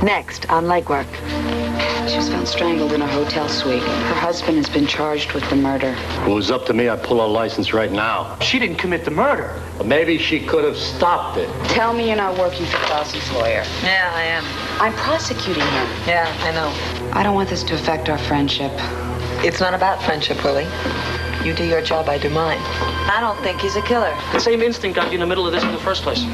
Next, on legwork. She was found strangled in a hotel suite. Her husband has been charged with the murder. If it was up to me, I'd pull her license right now. She didn't commit the murder. But maybe she could have stopped it. Tell me you're not working for Dawson's lawyer. Yeah, I am. I'm prosecuting him. Yeah, I know. I don't want this to affect our friendship. It's not about friendship, Willie. You do your job, I do mine. I don't think he's a killer. The same instinct got you in the middle of this in the first place.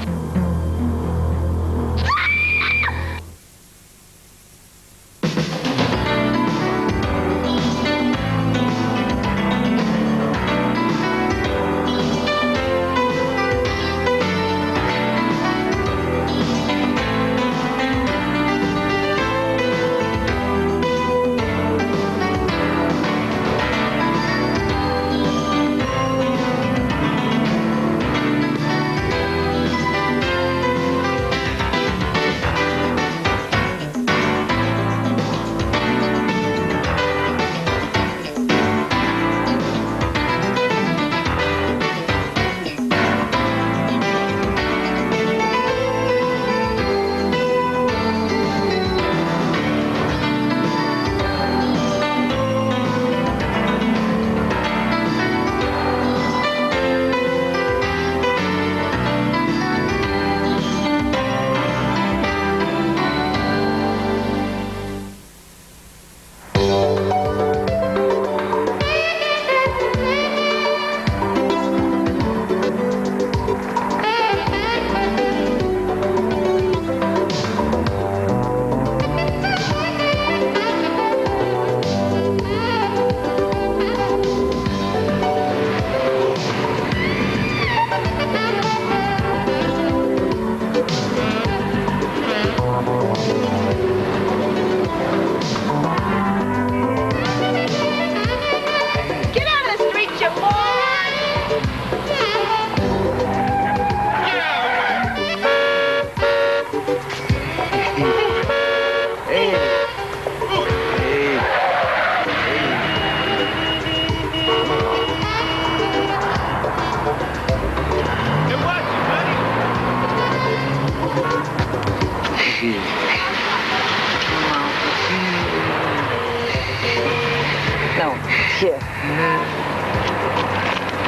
No, here.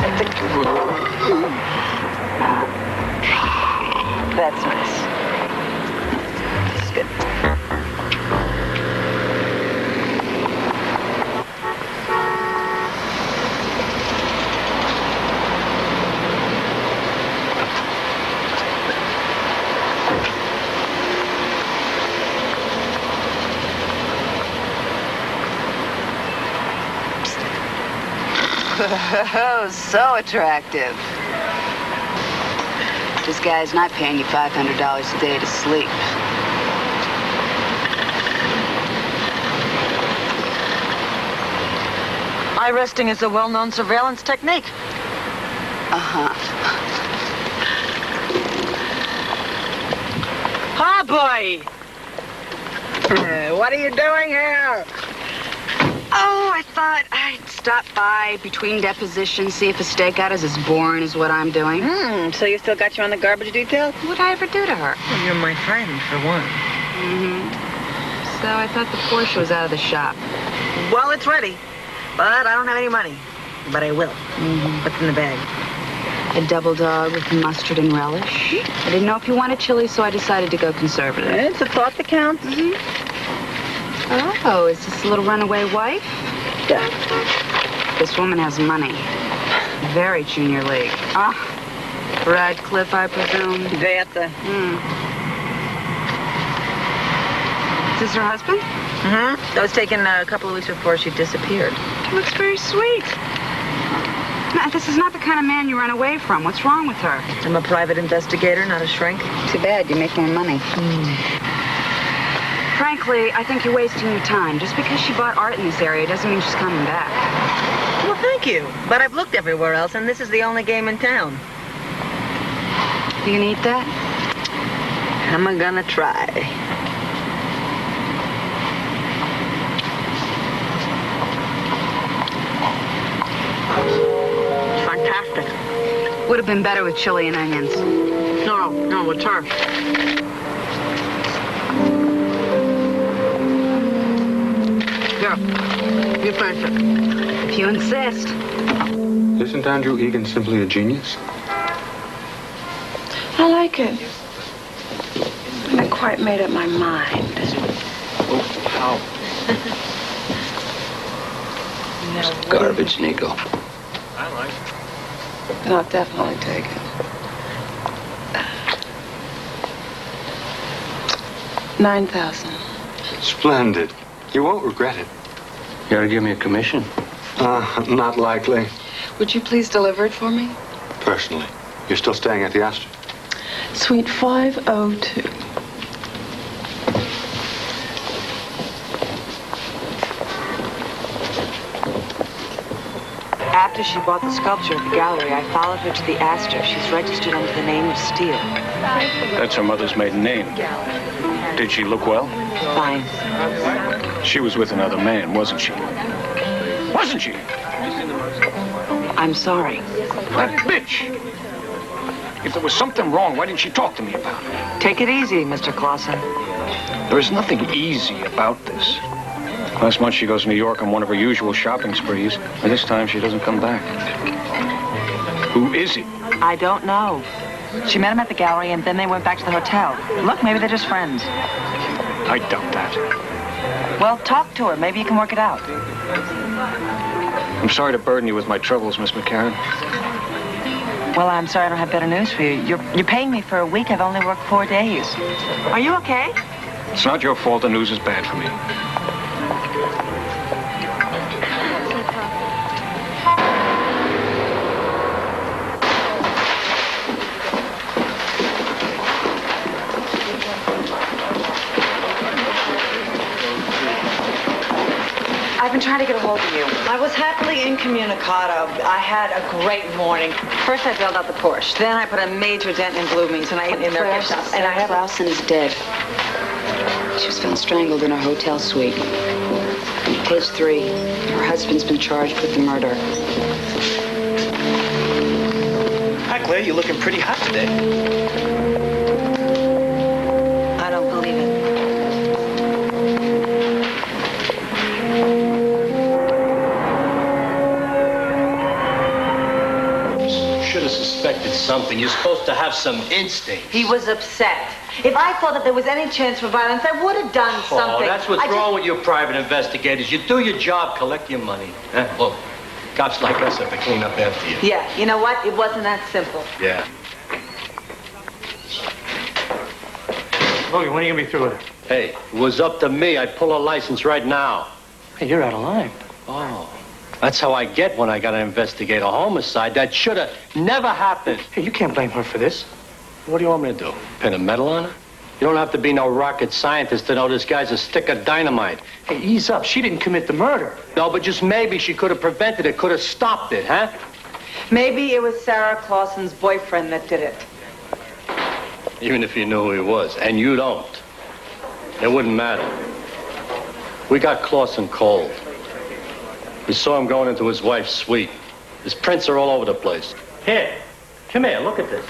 I think... That's nice. That's good. Oh, so attractive. This guy's not paying you $500 a day to sleep. Eye resting is a well-known surveillance technique. Uh-huh. Ah, boy! What are you doing here? Oh, I thought I'd stop by between depositions, see if a stakeout is as boring as what I'm doing. So you still got you on the garbage detail? What'd I ever do to her? Well, you're my friend, for one. So I thought the Porsche was out of the shop. Well, it's ready, but I don't have any money. But I will. What's in the bag? A double dog with mustard and relish. I didn't know if you wanted chili, so I decided to go conservative. It's a thought that counts. Oh, is this a little runaway wife? Yeah. This woman has money. Very junior league. Ah, Radcliffe, I presume. Beata. Is this her husband? That was taken a couple of weeks before she disappeared. She looks very sweet. Now, this is not the kind of man you run away from. What's wrong with her? I'm a private investigator, not a shrink. Too bad. You make more money. Frankly, I think you're wasting your time. Just because she bought art in this area doesn't mean she's coming back. Well, thank you. But I've looked everywhere else, and this is the only game in town. You gonna eat that? I'm gonna try. Fantastic. Would have been better with chili and onions. No, it's her. Sure. Your friendship. If you insist. Isn't Andrew Egan simply a genius? I like it. I haven't quite made up my mind. How? It's garbage, Nico. I like it. Then I'll definitely take it. 9,000. Splendid. You won't regret it. You gotta give me a commission. Not likely. Would you please deliver it for me? Personally. You're still staying at the Astor? Suite 502. After she bought the sculpture at the gallery, I followed her to the Astor. She's registered under the name of Steele. That's her mother's maiden name. Did she look well? Fine. She was with another man, wasn't she? Wasn't she? I'm sorry. That bitch! If there was something wrong, why didn't she talk to me about it? Take it easy, Mr. Clausen. There is nothing easy about this. Last month she goes to New York on one of her usual shopping sprees, and this time she doesn't come back. Who is he? I don't know. She met him at the gallery, and then they went back to the hotel. Look, maybe they're just friends. I doubt that. Well, talk to her. Maybe you can work it out. I'm sorry to burden you with my troubles, Miss McCarran. Well, I'm sorry I don't have better news for you. You're paying me for a week. I've only worked 4 days. Are you okay? It's not your fault the news is bad for me. I've been trying to get a hold of you. I was happily incommunicado. I had a great morning. First, I bailed out the Porsche. Then I put a major dent in Blooming's, and I ate in their gift shop. And I have Clausen is dead. She was found strangled in her hotel suite. Page 3. Her husband's been charged with the murder. Hi, Claire. You're looking pretty hot today. I don't believe it. Should have suspected something. You're supposed to have some instinct. He was upset. If I thought that there was any chance for violence, I would have done something. Oh, that's what's wrong with you private investigators. You do your job, collect your money. Look, cops like us have to clean up after you. Yeah, you know what? It wasn't that simple. Yeah. Logan, when are you gonna be through with it? Hey, if it was up to me, I'd pull a license right now. Hey, you're out of line. Oh, that's how I get when I gotta investigate a homicide. That should have never happened. Hey, you can't blame her for this. What do you want me to do? Pin a medal on her? You don't have to be no rocket scientist to know this guy's a stick of dynamite. Hey, ease up. She didn't commit the murder. No, but just maybe she could have prevented it, could have stopped it, huh? Maybe it was Sarah Clausen's boyfriend that did it. Even if you knew who he was, and you don't. It wouldn't matter. We got Clausen cold. We saw him going into his wife's suite. His prints are all over the place. Here, come here, look at this.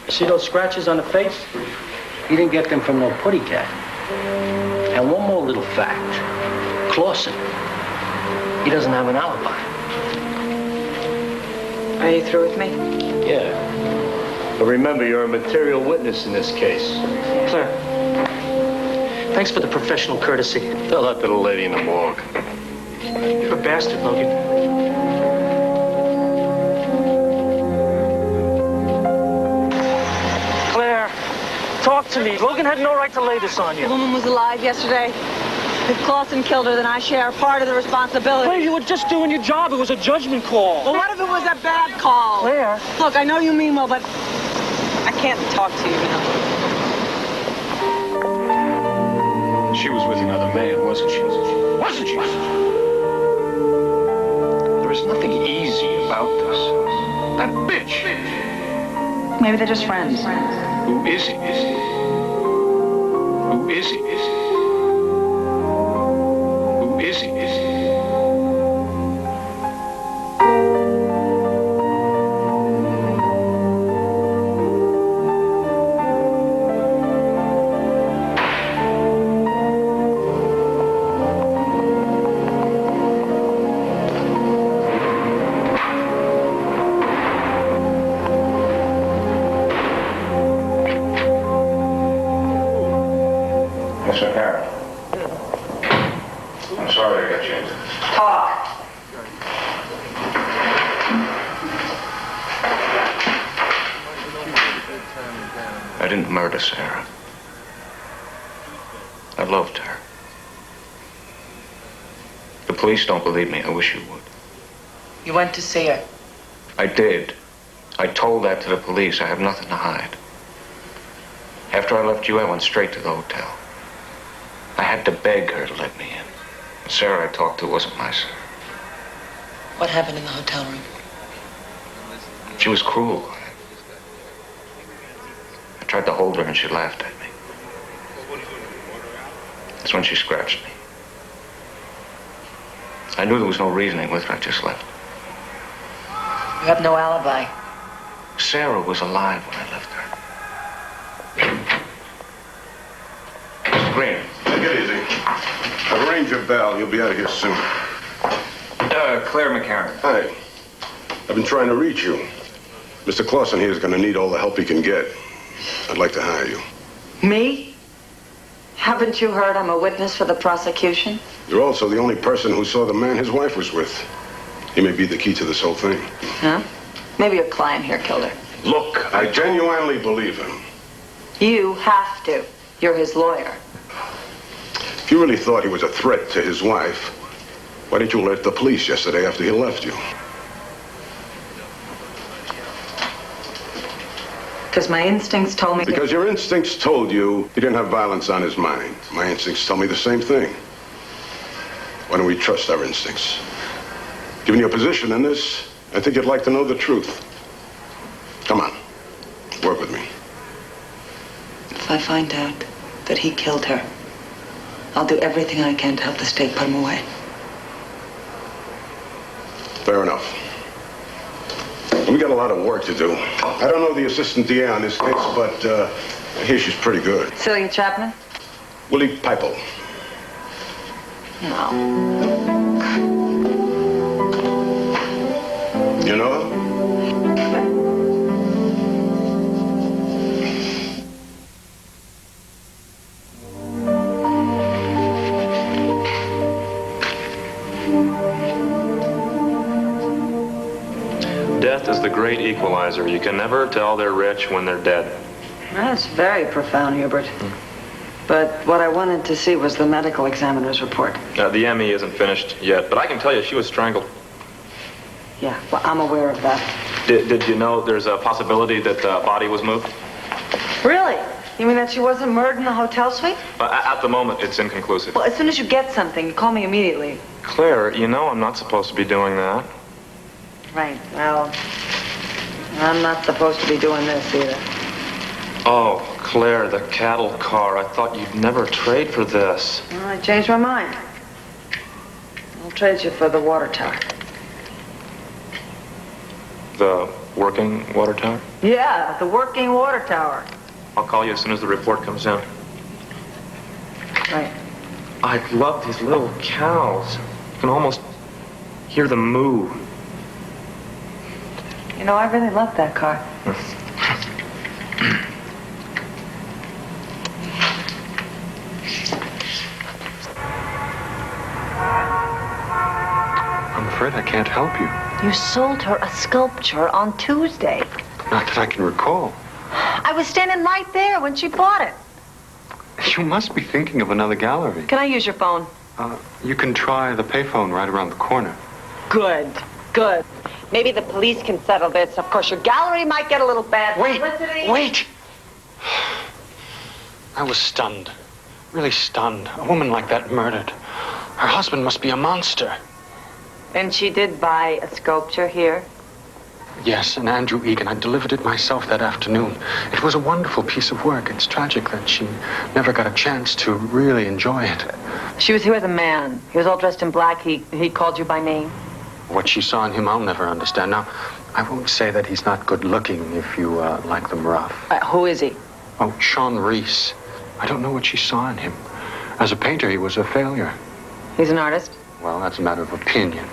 See those scratches on the face? He didn't get them from no putty cat. And one more little fact. Clausen, he doesn't have an alibi. Are you through with me? Yeah. But remember, you're a material witness in this case. Claire, thanks for the professional courtesy. Tell that to the lady in the morgue. You're a bastard, Logan. Claire, talk to me. Logan had no right to lay this on The you. woman was alive yesterday. If Clausen killed her, then I share part of the responsibility. Claire, you were just doing your job. It was a judgment call. Well, what if it was a bad call? Claire. Look, I know you mean well, but I can't talk to you, you know. She was with another man, wasn't she? Wasn't she? There is nothing easy about this. That bitch! Maybe they're just friends. Who is he? Who is he? Who is he? Mr. Terrell. I'm sorry I got you into this. Talk. I didn't murder Sarah. I loved her. The police don't believe me. I wish you would. You went to see her. I did. I told that to the police. I have nothing to hide. After I left you, I went straight to the hotel. I had to beg her to let me in. The Sarah I talked to wasn't my Sarah. What happened in the hotel room? She was cruel. I tried to hold her and she laughed at me. That's when she scratched me. I knew there was no reasoning with her. I just left. You have no alibi. Sarah was alive when I left her. Mr. Green. Take it easy. Arrange your bell. You'll be out of here soon. Claire McCarran. Hi. I've been trying to reach you. Mr. Clausen here is going to need all the help he can get. I'd like to hire you. Me? Haven't you heard I'm a witness for the prosecution? You're also the only person who saw the man his wife was with. He may be the key to this whole thing. Huh? Maybe your client here killed her. Look, I genuinely believe him. You have to. You're his lawyer. If you really thought he was a threat to his wife, why didn't you alert the police yesterday after he left you? Because my instincts told me... Because your instincts told you he didn't have violence on his mind. My instincts tell me the same thing. Why don't we trust our instincts? Given your position in this, I think you'd like to know the truth. Come on. Work with me. If I find out that he killed her, I'll do everything I can to help the state put him away. Fair enough. We got a lot of work to do. I don't know the assistant DA on this case, but I hear she's pretty good. Celia Chapman? Willie Pipel. No. You know her? Death is the great equalizer. You can never tell they're rich when they're dead. That's very profound, Hubert. But what I wanted to see was the medical examiner's report. The ME isn't finished yet, but I can tell you she was strangled. Yeah, well, I'm aware of that. Did you know there's a possibility that the body was moved? Really? You mean that she wasn't murdered in the hotel suite? At the moment, it's inconclusive. Well, as soon as you get something, you call me immediately. Claire, you know I'm not supposed to be doing that. Right, well, I'm not supposed to be doing this either. Oh, Claire, the cattle car. I thought you'd never trade for this. Well, I changed my mind. I'll trade you for the water tower. The working water tower? Yeah, the working water tower. I'll call you as soon as the report comes in. Right. I love these little cows. You can almost hear them moo. You know, I really love that car. I'm afraid I can't help you. You sold her a sculpture on Tuesday. Not that I can recall. I was standing right there when she bought it. You must be thinking of another gallery. Can I use your phone? You can try the payphone right around the corner. Good, good. Maybe the police can settle this. Of course, your gallery might get a little bad publicity. Wait! I was stunned. Really stunned. A woman like that murdered. Her husband must be a monster. And she did buy a sculpture here? Yes, and Andrew Egan. I delivered it myself that afternoon. It was a wonderful piece of work. It's tragic that she never got a chance to really enjoy it. She was here with a man. He was all dressed in black. He called you by name. What she saw in him, I'll never understand. Now, I won't say that he's not good looking if you like them rough. Who is he? Oh, Sean Reese. I don't know what she saw in him. As a painter, he was a failure. He's an artist? Well, that's a matter of opinion.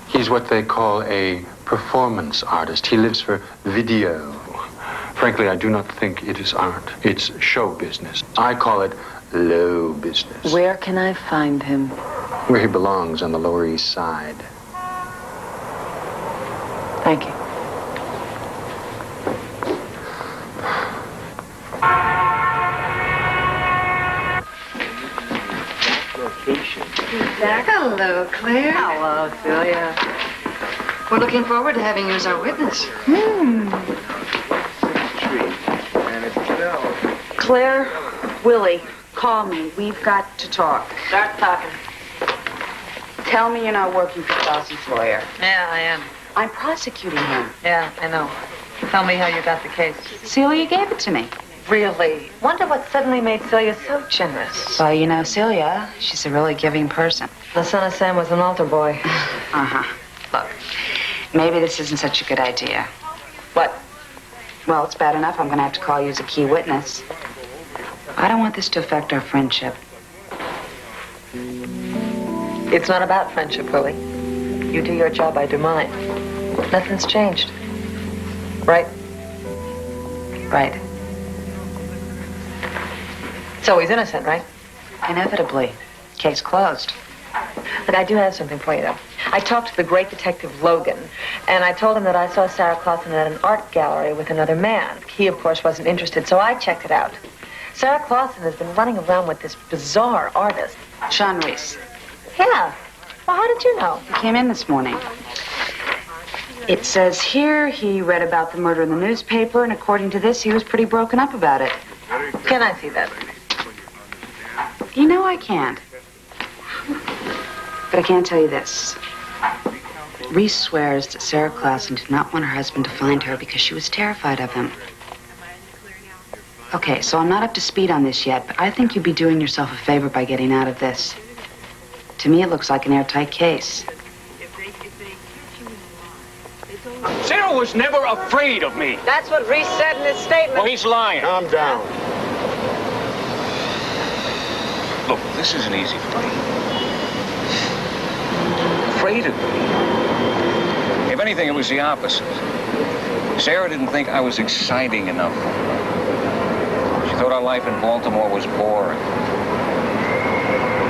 He's what they call a performance artist. He lives for video, Frankly, I do not think it is art. It's show business. I call it low business. Where can I find him? Where he belongs, on the Lower East Side. Thank you. Hello, Claire. Hello, Celia. We're looking forward to having you as our witness. Claire, Willie, call me. We've got to talk. Start talking. Tell me you're not working for Dawson's lawyer. Yeah, I am. I'm prosecuting him. Yeah, I know. Tell me how you got the case. Celia gave it to me. Really? Wonder what suddenly made Celia so generous. Well, you know, Celia, she's a really giving person. The son of Sam was an altar boy. Uh-huh. Look, maybe this isn't such a good idea. What? Well, it's bad enough I'm going to have to call you as a key witness. I don't want this to affect our friendship. It's not about friendship, Willie. You do your job, I do mine. Nothing's changed. Right? Right. So he's innocent, right? Inevitably. Case closed. Look, I do have something for you, though. I talked to the great detective Logan, and I told him that I saw Sarah Clausen at an art gallery with another man. He, of course, wasn't interested, so I checked it out. Sarah Clausen has been running around with this bizarre artist. Sean Reese. Yeah. Well, how did you know? He came in this morning. It says here he read about the murder in the newspaper, and according to this, he was pretty broken up about it. Can I see that? You know I can't. But I can tell you this. Reese swears that Sarah Clausen did not want her husband to find her because she was terrified of him. Okay, so I'm not up to speed on this yet, but I think you'd be doing yourself a favor by getting out of this. To me, it looks like an airtight case. Sarah was never afraid of me. That's what Reese said in his statement. Well, he's lying. Calm down. Look, this isn't easy for me. Afraid of me. If anything, it was the opposite. Sarah didn't think I was exciting enough. She thought our life in Baltimore was boring.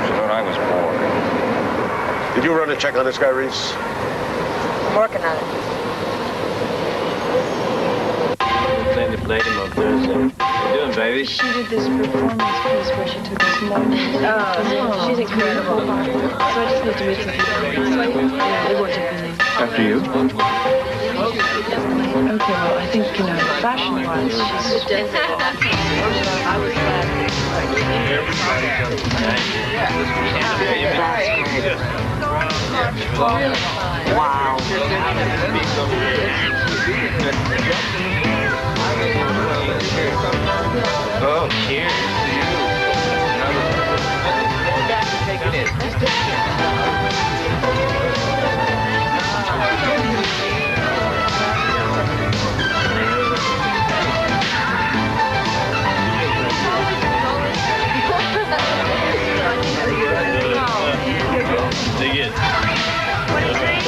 She thought I was boring. Did you run a check on this guy, Reese? I'm working on it. They played him on Thursday. How you doing, baby? She did this performance piece where she took this moment. Oh, she's incredible. So I just need to meet some people. It won't take me long. After you? Okay, well, I think, you know, fashion-wise, she's... I was glad. Wow. Oh, cheers. Take it in. Dig it. What do you think?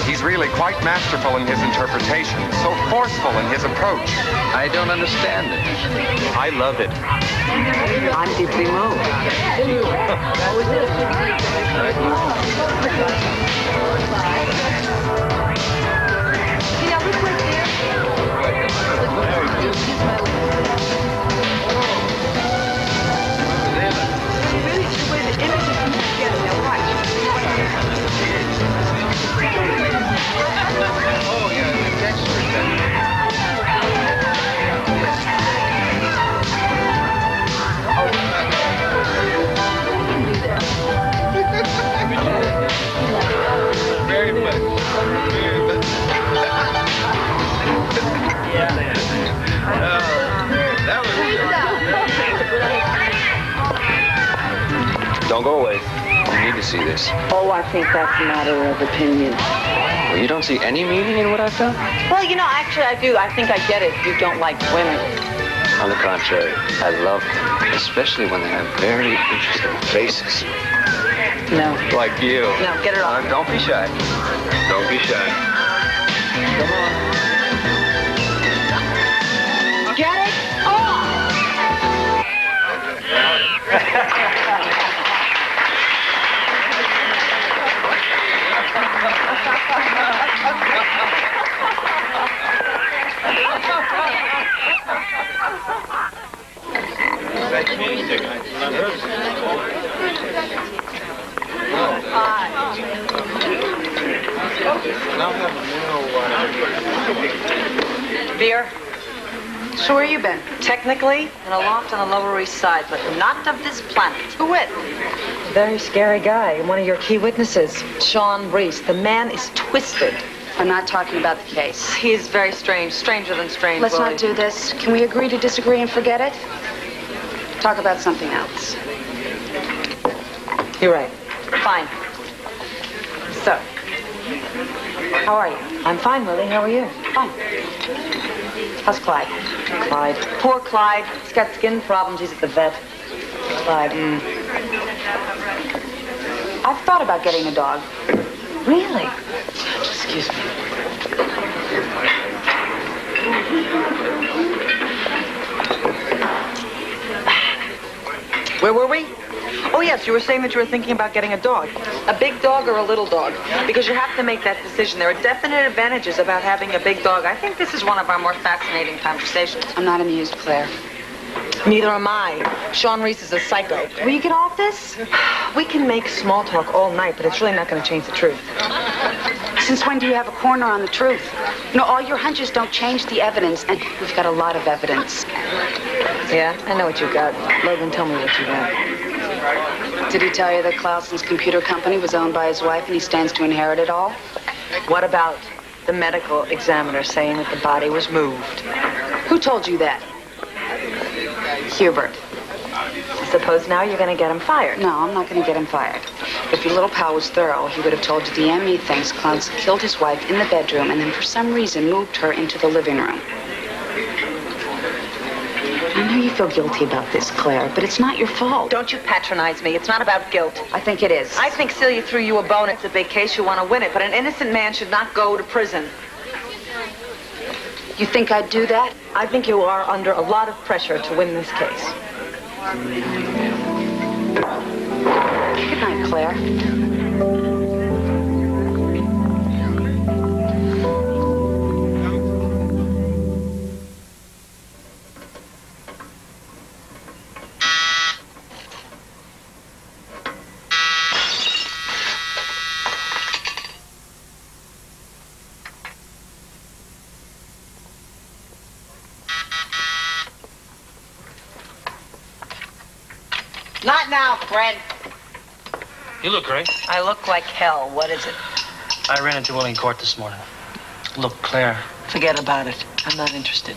He's really quite masterful in his interpretation, so forceful in his approach. I don't understand it. I love it. I'm deeply moved. Oh, yeah, the texture. Very much. Very much. Yeah. That was... Don't go away. You need to see this? Oh, I think that's a matter of opinion. Well, you don't see any meaning in what I've done? Well, you know, actually, I do. I think I get it. You don't like women. On the contrary, I love them, especially when they have very interesting faces. No. Like you. No, get it off. Don't be shy. Don't be shy. Come on. Get it off! Beer? So where you been? Technically, in a loft on the Lower East Side, but not of this planet. Who with? Very scary guy, one of your key witnesses, Sean Reese. The man is twisted. I'm not talking about the case. He is very strange, stranger than strange. Let's Willie. not do this. Can we agree to disagree and forget it? Talk about something else. You're right. Fine. So, how are you? I'm fine, Willie. How are you? Fine. How's Clyde? Clyde. Poor Clyde. He's got skin problems. He's at the vet. Clyde. I've thought about getting a dog. Really? Excuse me. Where were we? Oh, yes, you were saying that you were thinking about getting a dog. A big dog or a little dog? Because you have to make that decision. There are definite advantages about having a big dog. I think this is one of our more fascinating conversations. I'm not amused, Claire. Neither am I. Sean Reese is a psycho. Will you get off this? We can make small talk all night, but it's really not going to change the truth. Since when do you have a corner on the truth? You know, all your hunches don't change the evidence, and we've got a lot of evidence. Yeah, I know what you got. Logan, tell me what you got. Did he tell you that Clausen's computer company was owned by his wife and he stands to inherit it all? What about the medical examiner saying that the body was moved? Who told you that? Hubert. Suppose now you're going to get him fired. No, I'm not going to get him fired. If your little pal was thorough, he would have told you the ME thinks Clausen killed his wife in the bedroom and then for some reason moved her into the living room. I know you feel guilty about this, Claire, but it's not your fault. Don't you patronize me. It's not about guilt. I think it is. I think Celia threw you a bone. It's a big case. You want to win it, but an innocent man should not go to prison. You think I'd do that? I think you are under a lot of pressure to win this case. Good night, Claire. Not now, Fred. You look great. I look like hell. What is it? I ran into Willie in court this morning. Look, Claire. Forget about it. I'm not interested.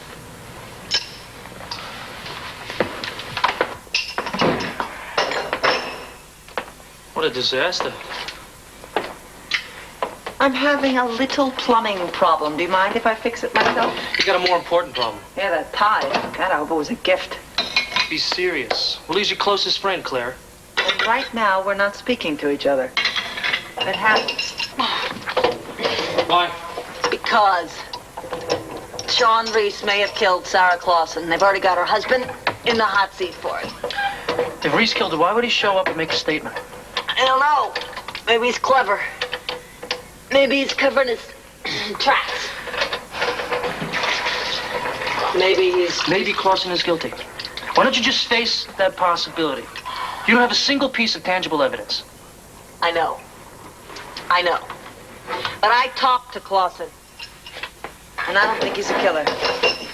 What a disaster. I'm having a little plumbing problem. Do you mind if I fix it myself? You got a more important problem. Yeah, that tie. God, I hope it was a gift. Be serious. Willie's your closest friend, Claire. And right now, we're not speaking to each other. It happens. Why? Because Sean Reese may have killed Sarah Clausen. They've already got her husband in the hot seat for it. If Reese killed her, why would he show up and make a statement? I don't know. Maybe he's clever. Maybe he's covering his tracks. Maybe Clausen is guilty. Why don't you just face that possibility? You don't have a single piece of tangible evidence. I know. But I talked to Clausen. And I don't think he's a killer.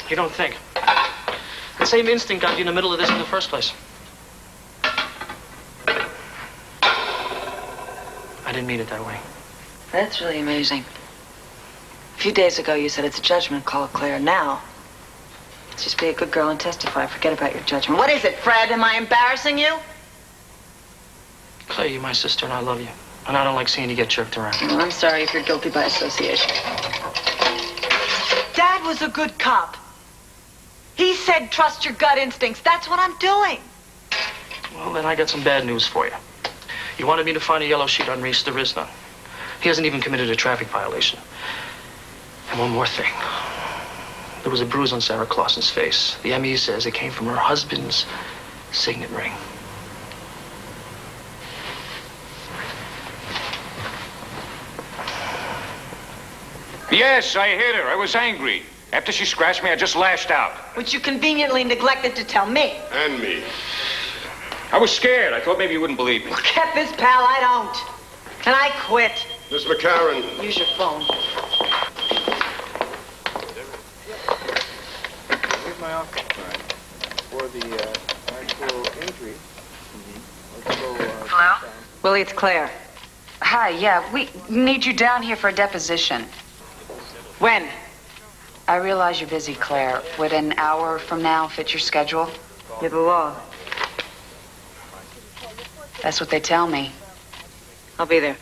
You don't think? The same instinct got you in the middle of this in the first place. I didn't mean it that way. That's really amazing. A few days ago, you said it's a judgment call, Claire. Now, just be a good girl and testify. Forget about your judgment. What is it, Fred? Am I embarrassing you? Claire, you're my sister and I love you. And I don't like seeing you get jerked around. Well, I'm sorry if you're guilty by association. Dad was a good cop. He said trust your gut instincts. That's what I'm doing. Well, then I got some bad news for you. You wanted me to find a yellow sheet on Reese. There is none. He hasn't even committed a traffic violation. And one more thing. There was a bruise on Sarah Clausen's face. The ME says it came from her husband's signet ring. Yes, I hit her. I was angry. After she scratched me, I just lashed out. Which you conveniently neglected to tell me. And me. I was scared. I thought maybe you wouldn't believe me. Get this, pal, I don't. And I quit. Miss McCarran. Use your phone. Here's my office card for the actual injury. Let's go, Hello? Willie, it's Claire. Hi, yeah, we need you down here for a deposition. When? I realize you're busy, Claire. Would an hour from now fit your schedule? You're the law. That's what they tell me. I'll be there.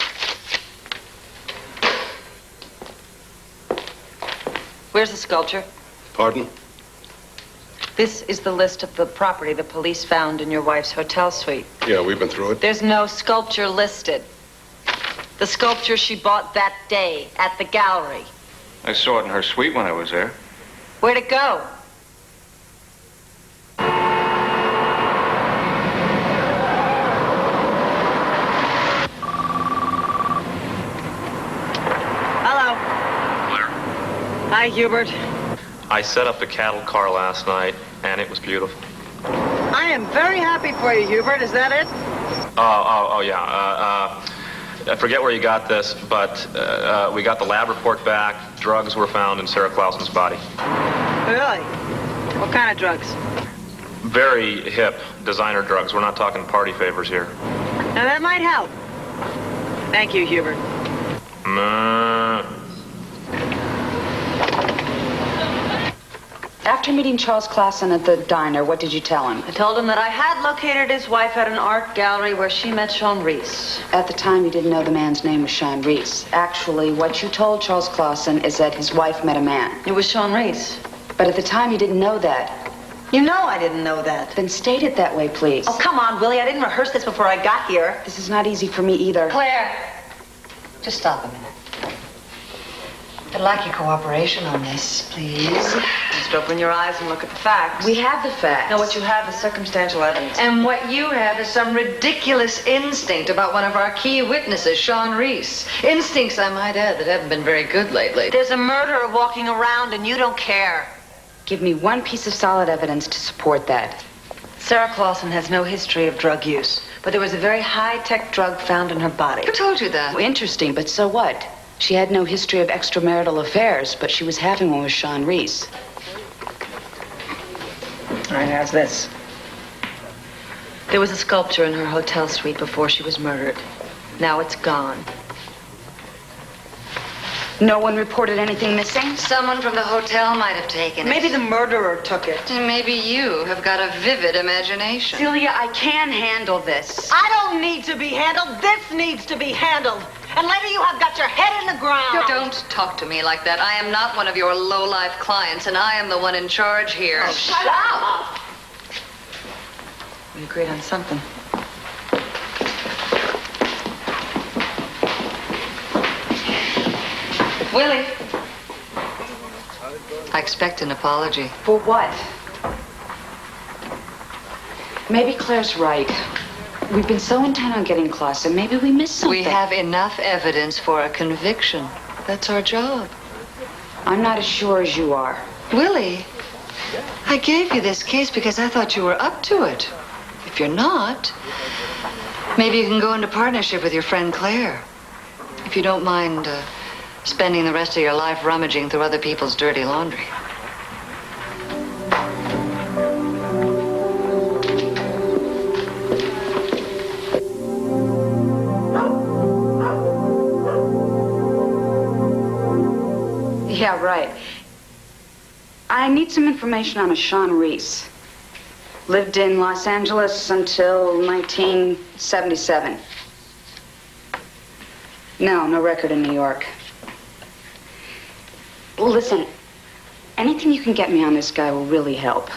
Where's the sculpture? Pardon? This is the list of the property the police found in your wife's hotel suite. Yeah, we've been through it. There's no sculpture listed. The sculpture she bought that day at the gallery. I saw it in her suite when I was there. Where'd it go? Hello. Claire. Hi, Hubert. I set up the cattle car last night, and it was beautiful. I am very happy for you, Hubert. Is that it? Oh, yeah. I forget where you got this, but we got the lab report back. Drugs were found in Sarah Clausen's body. Really? What kind of drugs? Very hip designer drugs. We're not talking party favors here. Now, that might help. Thank you, Hubert. After meeting Charles Clausen at the diner, what did you tell him? I told him that I had located his wife at an art gallery where she met Sean Reese. At the time, you didn't know the man's name was Sean Reese. Actually, what you told Charles Clausen is that his wife met a man. It was Sean Reese. But at the time, you didn't know that. You know I didn't know that. Then state it that way, please. Oh, come on, Willie. I didn't rehearse this before I got here. This is not easy for me either. Claire, just stop a minute. I'd like your cooperation on this, please. Just open your eyes and look at the facts. We have the facts. No, what you have is circumstantial evidence. And what you have is some ridiculous instinct about one of our key witnesses, Sean Reese. Instincts, I might add, that haven't been very good lately. There's a murderer walking around and you don't care. Give me one piece of solid evidence to support that. Sarah Clausen has no history of drug use, but there was a very high-tech drug found in her body. Who told you that? Well, interesting, but so what? She had no history of extramarital affairs, but she was having one with Sean Reese. All right, how's this? There was a sculpture in her hotel suite before she was murdered. Now it's gone. No one reported anything missing? Someone from the hotel might have taken it. Maybe the murderer took it. And maybe you have got a vivid imagination. Celia, I can handle this. I don't need to be handled. This needs to be handled. And later you have got your head in the ground. Don't talk to me like that. I am not one of your low-life clients, and I am the one in charge here. Oh, shut up! We agreed on something. Willie. I expect an apology. For what? Maybe Claire's right. We've been so intent on getting Clausen, maybe we missed something. We have enough evidence for a conviction. That's our job. I'm not as sure as you are. Willie, I gave you this case because I thought you were up to it. If you're not, maybe you can go into partnership with your friend Claire. If you don't mind spending the rest of your life rummaging through other people's dirty laundry. Yeah, right. I need some information on a Sean Reese. Lived in Los Angeles until 1977. No, no record in New York. Listen, anything you can get me on this guy will really help.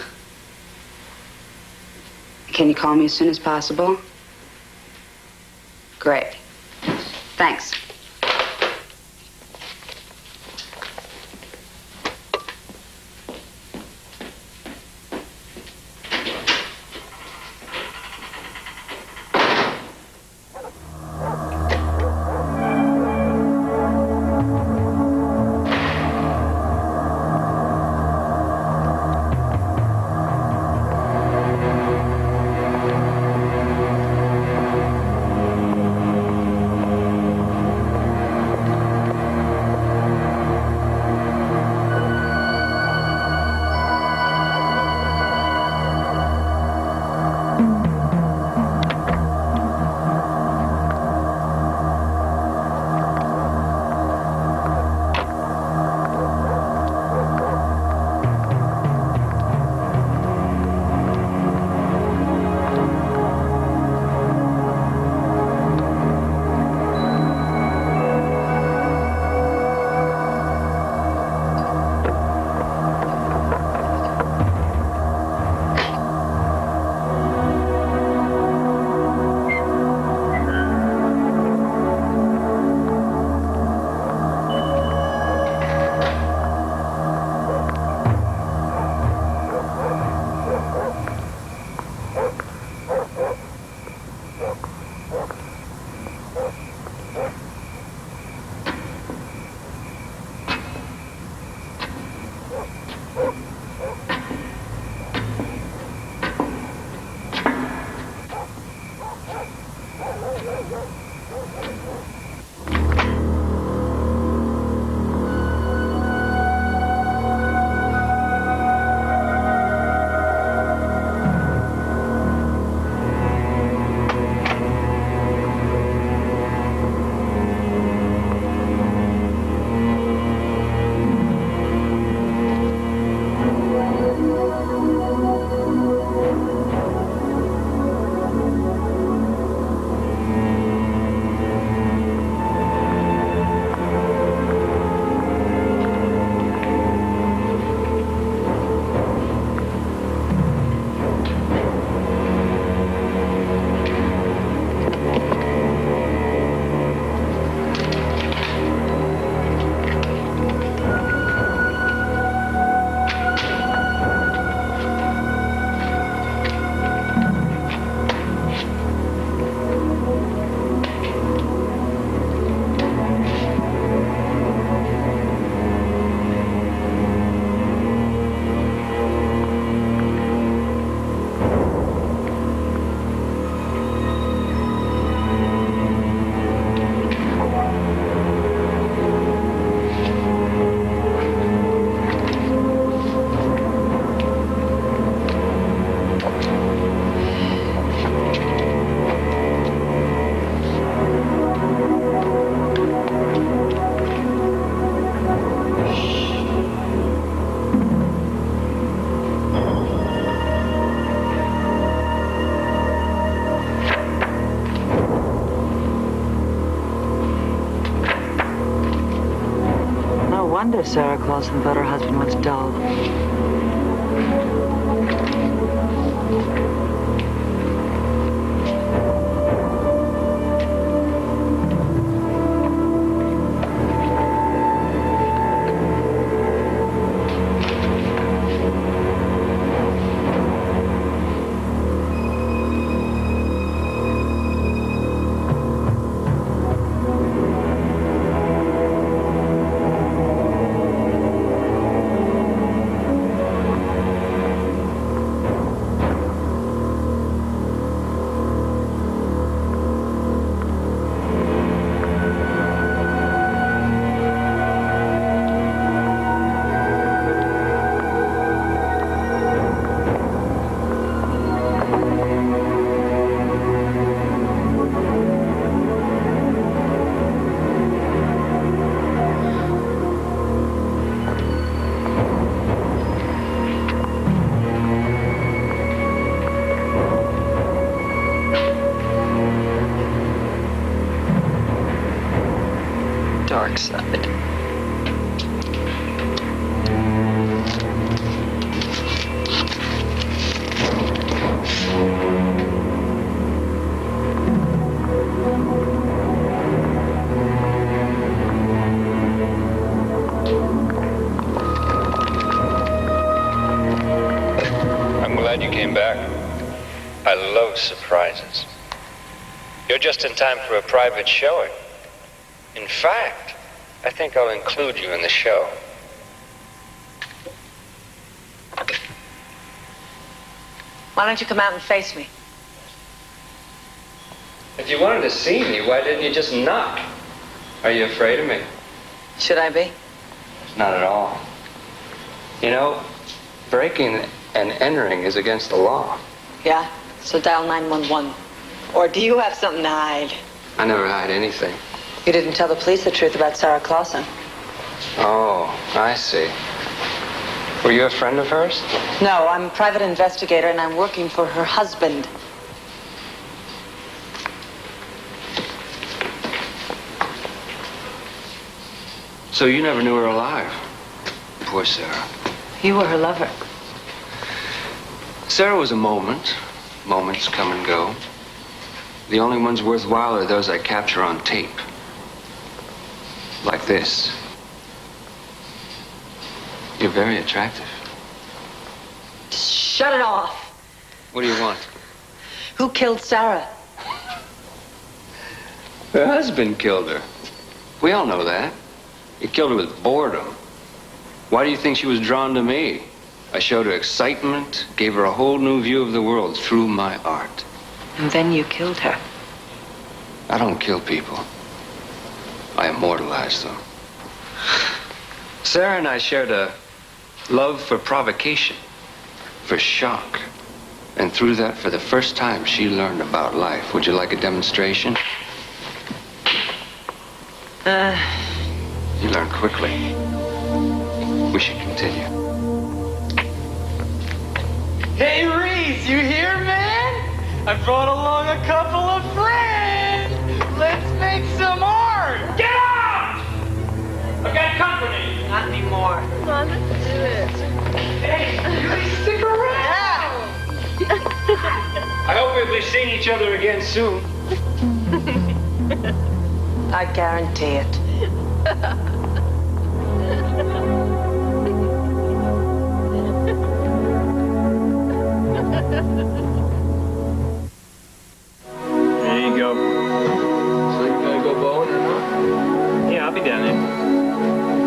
Can you call me as soon as possible? Great. Thanks. wonder Sarah Clausen thought her husband was dull. came back. I love surprises. You're just in time for a private showing. In fact, I think I'll include you in the show. Why don't you come out and face me? If you wanted to see me, why didn't you just knock? Are you afraid of me? Should I be? Not at all. You know, breaking and entering is against the law. Yeah? So dial 911. Or do you have something to hide? I never hide anything. You didn't tell the police the truth about Sarah Clausen. Oh, I see. Were you a friend of hers? No, I'm a private investigator and I'm working for her husband. So you never knew her alive? Poor Sarah. You were her lover. Sarah was a moment. Moments come and go. The only ones worthwhile are those I capture on tape. Like this. You're very attractive. Just shut it off. What do you want? Who killed Sarah? Her husband killed her. We all know that. He killed her with boredom. Why do you think she was drawn to me? I showed her excitement, gave her a whole new view of the world through my art. And then you killed her. I don't kill people. I immortalize them. Sarah and I shared a love for provocation, for shock. And through that, for the first time, she learned about life. Would you like a demonstration? You learn quickly. We should continue. Hey, Reese, you here, man? I brought along a couple of friends. Let's make some art. Get out! I've got company. Not anymore. Come on, let's do this. Hey, you stick around. I hope we'll be seeing each other again soon. I guarantee it. There you go. So you gotta go bowling or not? Yeah, I'll be down there.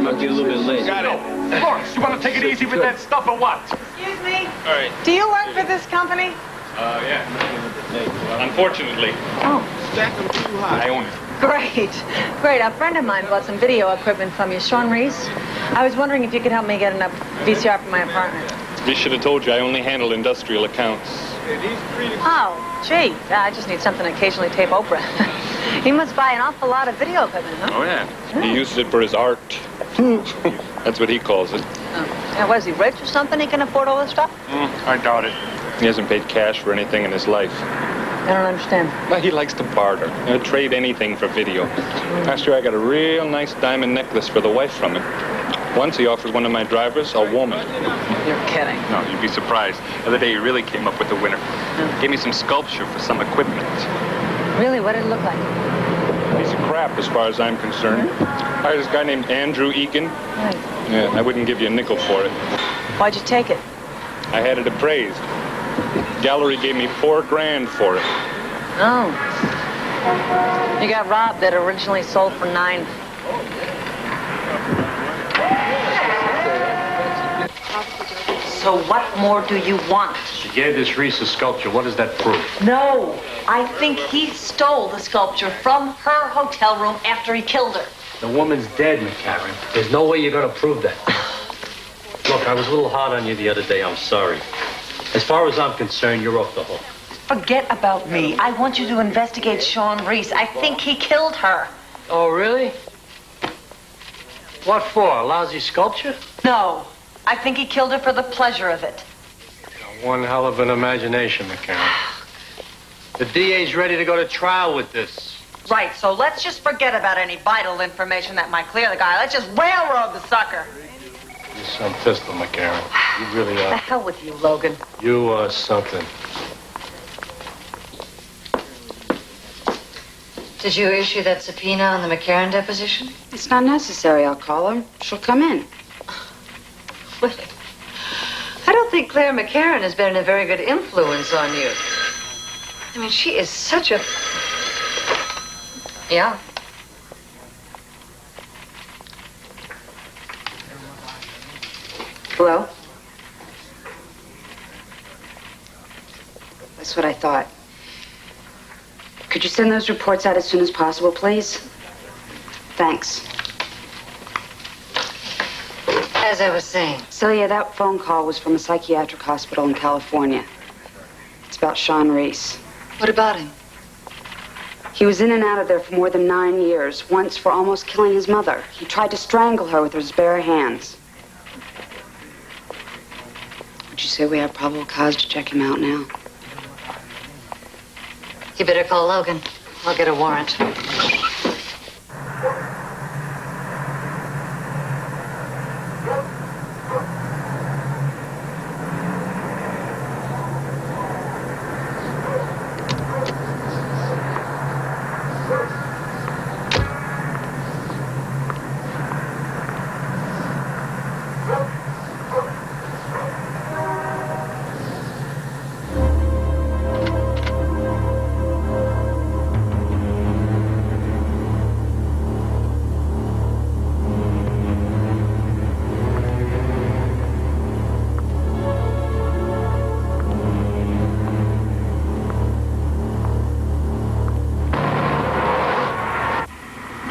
Might be a little bit late. Got it. Florence, you want to take it easy with that stuff or what? Excuse me? All right. Do you work for this company? Yeah. Unfortunately. Oh. Stack them too high. I own it. Great. A friend of mine bought some video equipment from you, Sean Reese. I was wondering if you could help me get enough VCR for my apartment. We should have told you I only handle industrial accounts. Oh, gee. I just need something to occasionally tape Oprah. He must buy an awful lot of video equipment, huh? Oh, yeah. He uses it for his art. That's what he calls it. Oh. Yeah, what, is he rich or something? He can afford all this stuff? I doubt it. He hasn't paid cash for anything in his life. I don't understand. Well, he likes to barter. Trade anything for video. Last year I got a real nice diamond necklace for the wife from him. Once he offered one of my drivers a woman. You're kidding. No, you'd be surprised. The other day he really came up with the winner. Gave me some sculpture for some equipment. Really? What did it look like? Piece of crap as far as I'm concerned. I hired this guy named Andrew Egan. Right. Yeah, I wouldn't give you a nickel for it. Why'd you take it? I had it appraised. Gallery gave me $4 grand for it. Oh. You got robbed. That originally sold for $9. So what more do you want? She gave this Reese a sculpture. What does that prove? No. I think he stole the sculpture from her hotel room after he killed her. The woman's dead, McCarran. There's no way you're going to prove that. Look, I was a little hard on you the other day. I'm sorry. As far as I'm concerned, you're off the hook. Forget about me. I want you to investigate Sean Reese. I think he killed her. Oh, really? What for? A lousy sculpture? No. I think he killed her for the pleasure of it. One hell of an imagination, McCarran. The DA's ready to go to trial with this. Right, so let's just forget about any vital information that might clear the guy. Let's just railroad the sucker. You're some pistol, McCarran. You really The are. hell with you, Logan. You are something. Did you issue that subpoena on the McCarran deposition? It's not necessary. I'll call her. She'll come in. Willie, I don't think think Claire McCarran has been a very good influence on you. I mean, she is such a... Yeah. Hello? That's what I thought. Could you send those reports out as soon as possible, please? Thanks. As I was saying, Celia, that phone call was from a psychiatric hospital in California. It's about Sean Reese. What about him? He was in and out of there for more than 9 years, once for almost killing his mother. He tried to strangle her with his bare hands. Would you say we have probable cause to check him out now? You better call Logan. I'll get a warrant.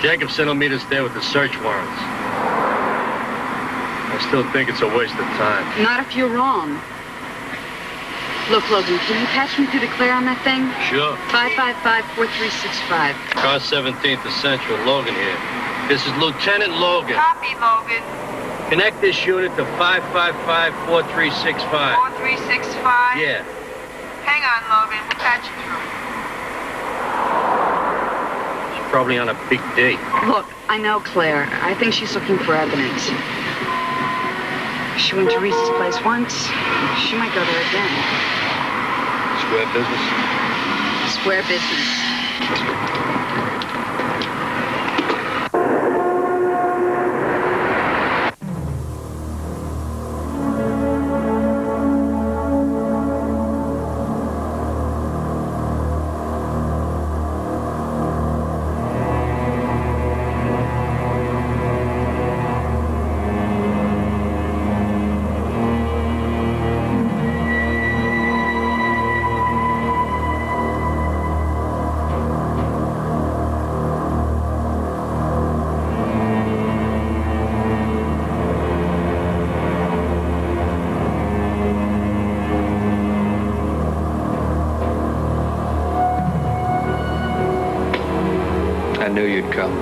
Jacobson will meet us there with the search warrants. I still think it's a waste of time. Not if you're wrong. Look, Logan, can you patch me through to Claire on that thing? Sure. 555-4365. Car 17th to Central, Logan here. This is Lieutenant Logan. Copy, Logan. Connect this unit to 555-4365. 4365? Yeah. Hang on, Logan. We'll patch you through. Probably on a big date. Look, I know Claire. I think she's looking for evidence. She went to Reese's place once. She might go there again. Square business? Square business. I knew you'd come.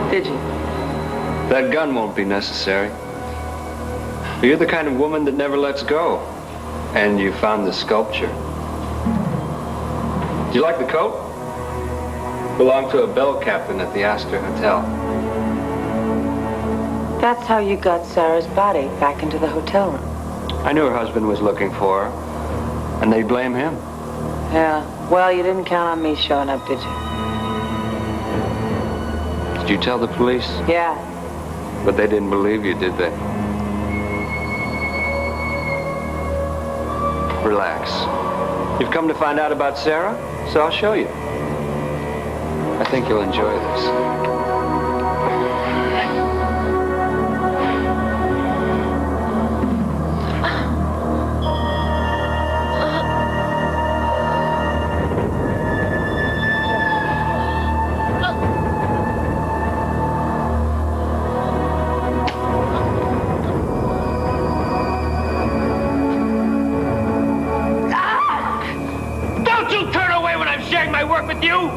Did you? That gun won't be necessary. You're the kind of woman that never lets go. And you found the sculpture. Do you like the coat? Belonged to a bell captain at the Astor Hotel. That's how you got Sarah's body back into the hotel room. I knew her husband was looking for her, and they blame him. Yeah. Well, you didn't count on me showing up, did you? Did you tell the police? Yeah. But they didn't believe you, did they? Relax. You've come to find out about Sarah, so I'll show you. I think you'll enjoy this. With you?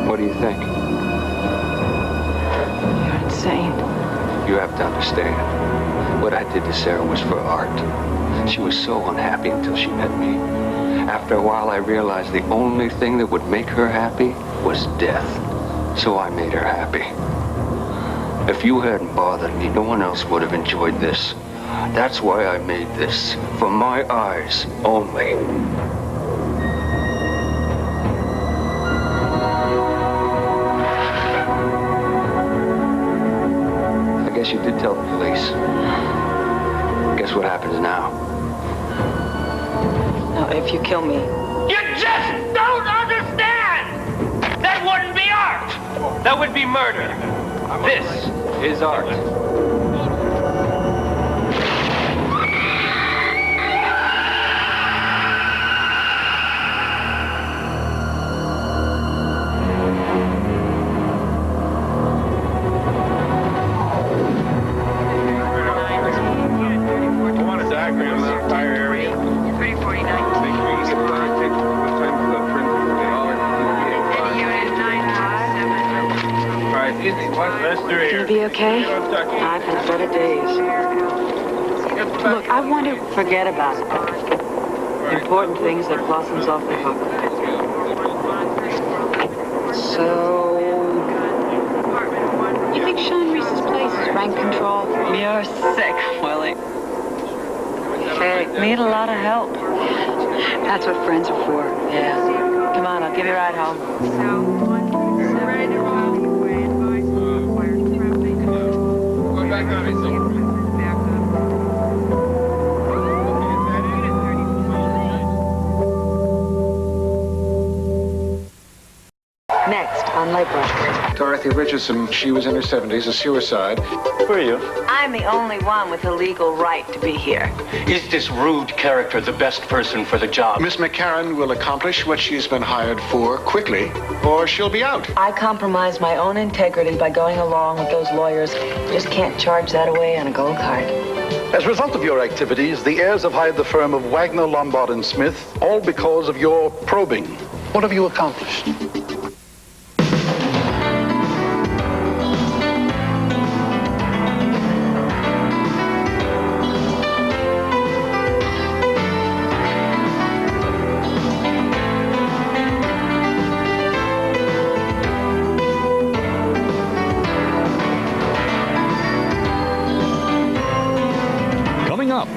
What do you think? You're insane. You have to understand. What I did to Sarah was for art. She was so unhappy until she met me. After a while, I realized the only thing that would make her happy was death. So I made her happy. If you hadn't bothered me, no one else would have enjoyed this. That's why I made this. For my eyes only. I guess you did tell the police. Guess what happens now? Now, if you kill me... You just don't understand! That wouldn't be art! That would be murder. This is art. You be okay? I've had better days. Look, I want to forget about it. Important things that Clausen's off the hook. So, you think Sean Reese's place is rank control? You're sick, Willie. Hey, need a lot of help. That's what friends are for. Yeah. Come on, I'll give you a ride home. Next on Lakebrook. Dorothy Richardson, she was in her 70s, a suicide. Who are you? I'm the only one with a legal right to be here. Is this rude character the best person for the job? Miss McCarran will accomplish what she's been hired for quickly, or she'll be out. I compromised my own integrity by going along with those lawyers. Just can't charge that away on a gold card. As a result of your activities, the heirs have hired the firm of Wagner, Lombard, and Smith, all because of your probing. What have you accomplished?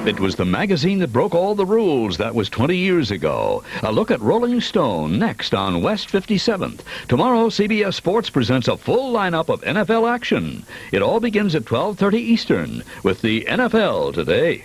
It was the magazine that broke all the rules. That was 20 years ago. A look at Rolling Stone next on West 57th. Tomorrow, CBS Sports presents a full lineup of NFL action. It all begins at 12:30 Eastern with the NFL Today.